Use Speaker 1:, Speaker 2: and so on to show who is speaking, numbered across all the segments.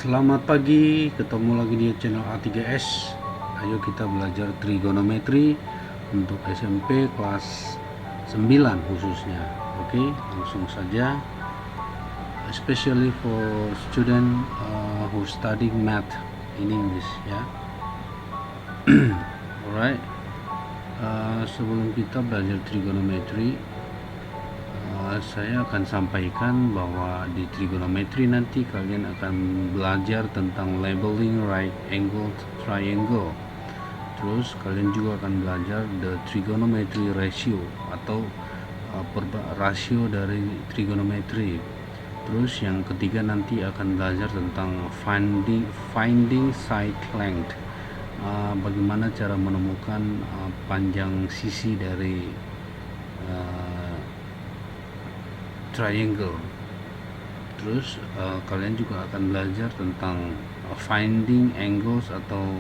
Speaker 1: Selamat pagi, ketemu lagi di channel A3S. Ayo kita belajar trigonometri untuk SMP kelas 9 khususnya. Oke, langsung saja. Especially for student who studying math in English ya. Alright. Sebelum kita belajar trigonometri, saya akan sampaikan bahwa di trigonometri nanti kalian akan belajar tentang labeling right angle triangle. Terus kalian juga akan belajar the trigonometry ratio atau rasio dari trigonometri. Terus yang ketiga nanti akan belajar tentang finding side length. Bagaimana cara menemukan panjang sisi dari triangle. Terus kalian juga akan belajar tentang finding angles atau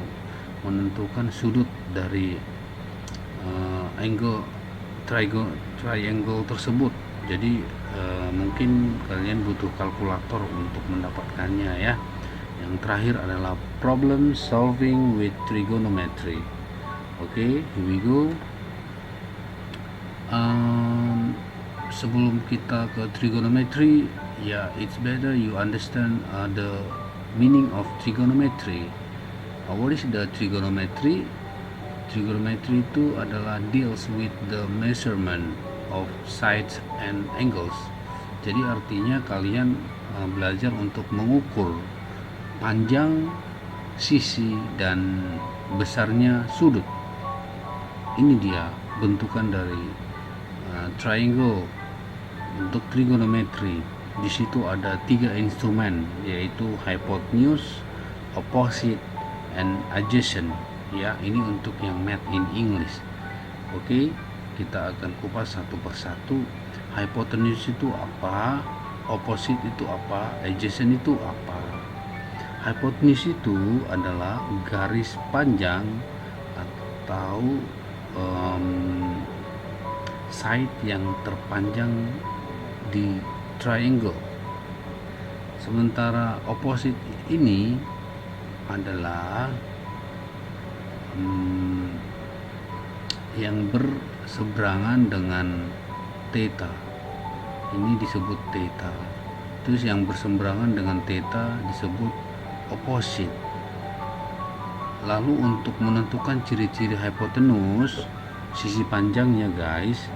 Speaker 1: menentukan sudut dari angle triangle tersebut. Jadi mungkin kalian butuh kalkulator untuk mendapatkannya ya. Yang terakhir adalah problem solving with trigonometry. Oke, here we go. Sebelum kita ke trigonometry, ya, it's better you understand the meaning of trigonometry. What is the trigonometry? Trigonometry itu adalah deals with the measurement of sides and angles. Jadi artinya kalian belajar untuk mengukur panjang, sisi, dan besarnya sudut. Ini dia bentukan dari triangle. Untuk trigonometri, di situ ada 3 instrumen, yaitu hypotenuse, opposite, and adjacent. Ya, ini untuk yang math in English. Oke, kita akan kupas satu persatu. Hypotenuse itu apa? Opposite itu apa? Adjacent itu apa? Hypotenuse itu adalah garis panjang atau side yang terpanjang di triangle. Sementara opposite ini adalah yang berseberangan dengan theta. Ini disebut theta. Terus yang berseberangan dengan theta disebut opposite. Lalu untuk menentukan ciri-ciri hypotenuse, sisi panjangnya guys,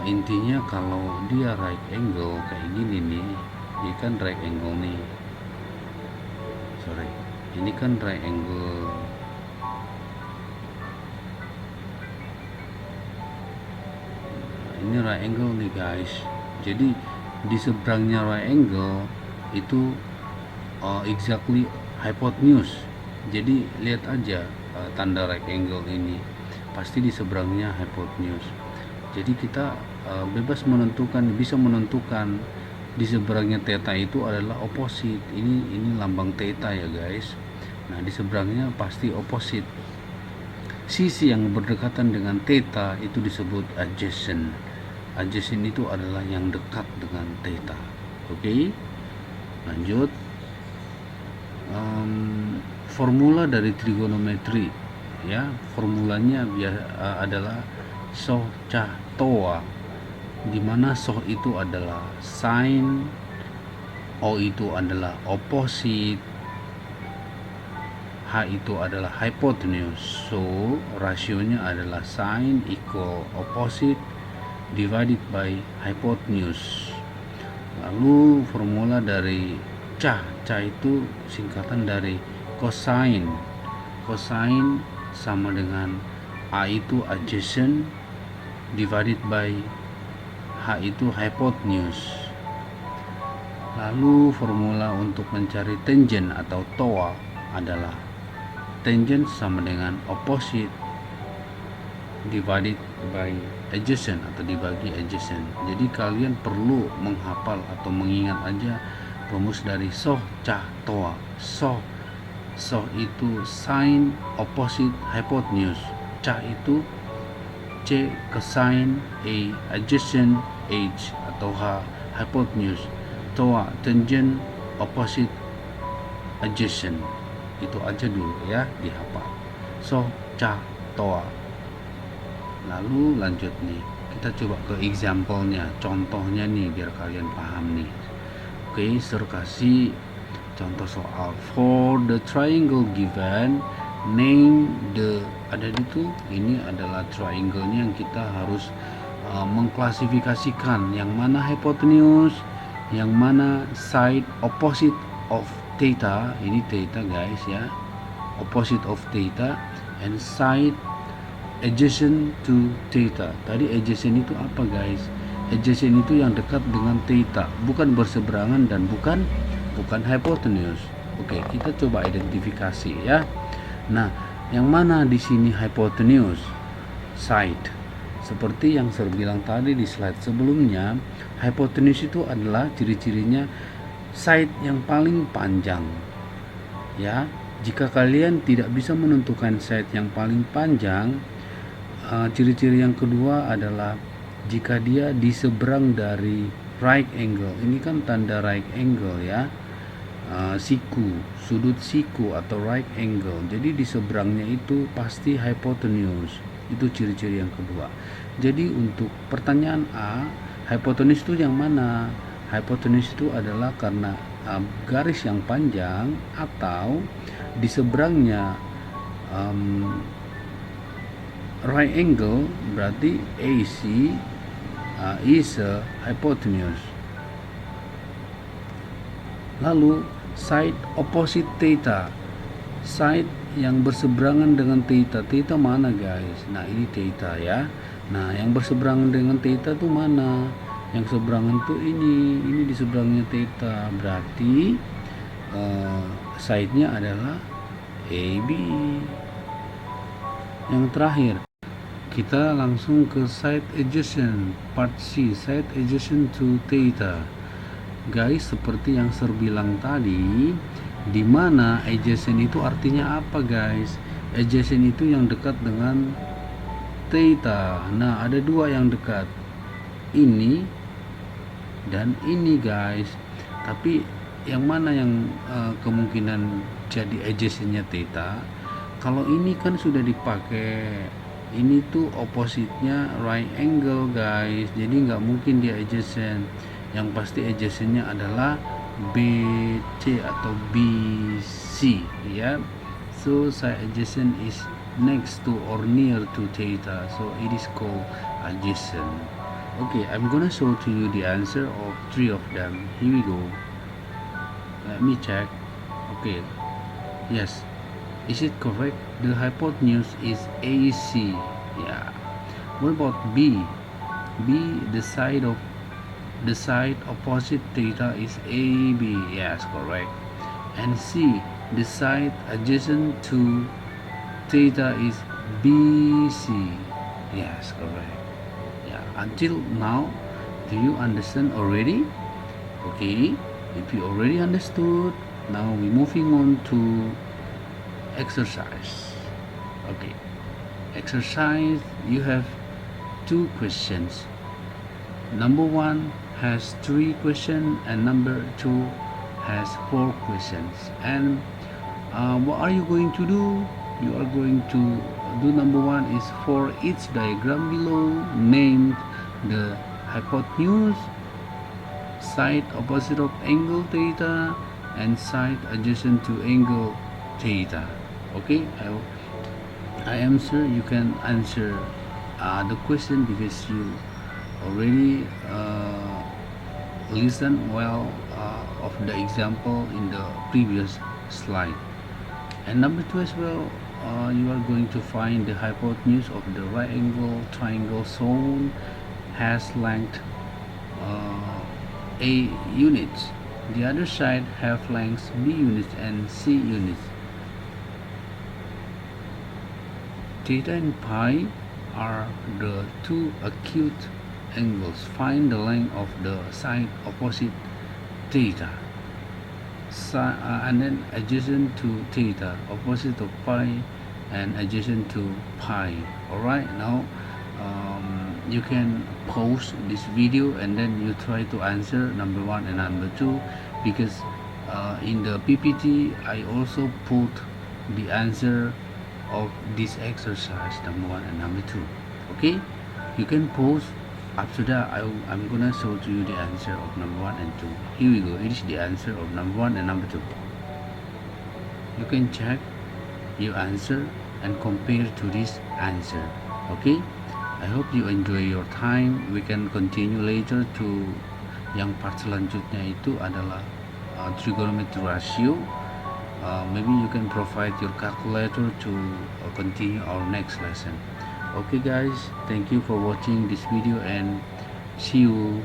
Speaker 1: intinya kalau dia right angle kayak gini nih, ini kan right angle nih, ini kan right angle, ini right angle nih guys. Jadi di seberangnya right angle itu exactly hypotenuse. Jadi lihat aja tanda right angle ini, pasti di seberangnya hypotenuse. Jadi kita bebas bisa menentukan di seberangnya theta itu adalah opposite. Ini lambang theta ya guys. Nah, di seberangnya pasti opposite. Sisi yang berdekatan dengan theta itu disebut adjacent. Adjacent itu adalah yang dekat dengan theta. Oke, lanjut. Formula dari trigonometri ya, formulanya adalah SOH CAH TOA, di mana SOH itu adalah sin, O itu adalah opposite, H itu adalah hypotenuse. So rasionya adalah sin equal opposite divided by hypotenuse. Lalu formula dari CAH itu singkatan dari cosine. Cosine sama dengan A itu adjacent divided by H itu hypotenuse. Lalu formula untuk mencari tangent atau TOA adalah tangent sama dengan opposite divided by adjacent atau dibagi adjacent. Jadi kalian perlu menghafal atau mengingat aja rumus dari SOH CAH TOA. SOH itu sin, opposite, hypotenuse. CAH itu C cosine, A adjacent, H atau H hypotenuse. TOA tangent, opposite, adjacent. Itu aja dulu ya, dihafal. So, ca, toa. Lalu lanjut nih, kita coba ke example-nya, contohnya nih biar kalian paham nih. Oke, Sir kasih contoh soal. For the triangle given, name the, ada itu, ini adalah triangle-nya yang kita harus mengklasifikasikan yang mana hypotenuse, yang mana side opposite of theta, ini theta guys ya, opposite of theta, and side adjacent to theta. Tadi adjacent itu apa guys? Adjacent itu yang dekat dengan theta, bukan berseberangan dan bukan hypotenuse. Oke, kita coba identifikasi ya. Nah, yang mana di sini hypotenuse? Side. Seperti yang saya bilang tadi di slide sebelumnya, hypotenuse itu adalah ciri-cirinya side yang paling panjang. Ya, jika kalian tidak bisa menentukan side yang paling panjang, ciri-ciri yang kedua adalah jika dia di seberang dari right angle. Ini kan tanda right angle ya, siku, sudut siku atau right angle. Jadi di seberangnya itu pasti hypotenuse. Itu ciri-ciri yang kedua. Jadi untuk pertanyaan A, hypotenuse itu yang mana? Hypotenuse itu adalah karena garis yang panjang atau di seberangnya right angle, berarti AC is a hypotenuse. Lalu side opposite theta, side yang berseberangan dengan theta. Theta mana guys? Nah, ini theta ya. Nah, yang berseberangan dengan theta tuh mana? Yang seberangan tuh ini di seberangnya theta. Berarti side-nya adalah AB. Yang terakhir, kita langsung ke side adjacent, part C, side adjacent to theta. Guys, seperti yang Sir bilang tadi, di mana adjacent itu artinya apa guys? Adjacent itu yang dekat dengan theta. Nah, ada dua yang dekat, ini dan ini guys. Tapi yang mana yang kemungkinan jadi adjacentnya theta? Kalau ini kan sudah dipakai, ini tuh opposite-nya right angle guys, jadi nggak mungkin dia adjacent. Yang pasti adjacent-nya adalah BC atau BC ya. So side adjacent is next to or near to theta, so it is called adjacent. Okay, I'm gonna show to you the answer of 3 of them. Here we go. Let me check. Okay, yes, is it correct? The hypotenuse is AC. Yeah. What about B? B, the side opposite theta is AB. Yes, correct. And C, the side adjacent to theta is BC. Yes, correct. Yeah, until now, do you understand already? Okay, if you already understood, now we're moving on to exercise. Okay, exercise, you have 2 questions. Number 1 has 3 questions and number 2 has 4 questions. And what are you going to do? You are going to do number 1 is for each diagram below, name the hypotenuse, side opposite of angle theta, and side adjacent to angle theta. Okay, I am sure you can answer the question because you already listen well of the example in the previous slide. And number 2 as well, you are going to find the hypotenuse of the right angle triangle zone has length A units. The other side have lengths B units and C units. Theta and pi are the 2 acute angles. Find the length of the side opposite theta, and then adjacent to theta, opposite of pi, and adjacent to pi. Alright, now you can pause this video and then you try to answer number 1 and number 2, because in the PPT I also put the answer of this exercise number 1 and number 2. Okay, you can pause. After that I'm gonna show to you the answer of number 1 and 2. Here we go. It is the answer of number 1 and number 2. You can check your answer and compare to this answer. Okay, I hope you enjoy your time. We can continue later to yang part selanjutnya itu adalah trigonometry ratio. Maybe you can provide your calculator to continue our next lesson. Okay guys, thank you for watching this video and see you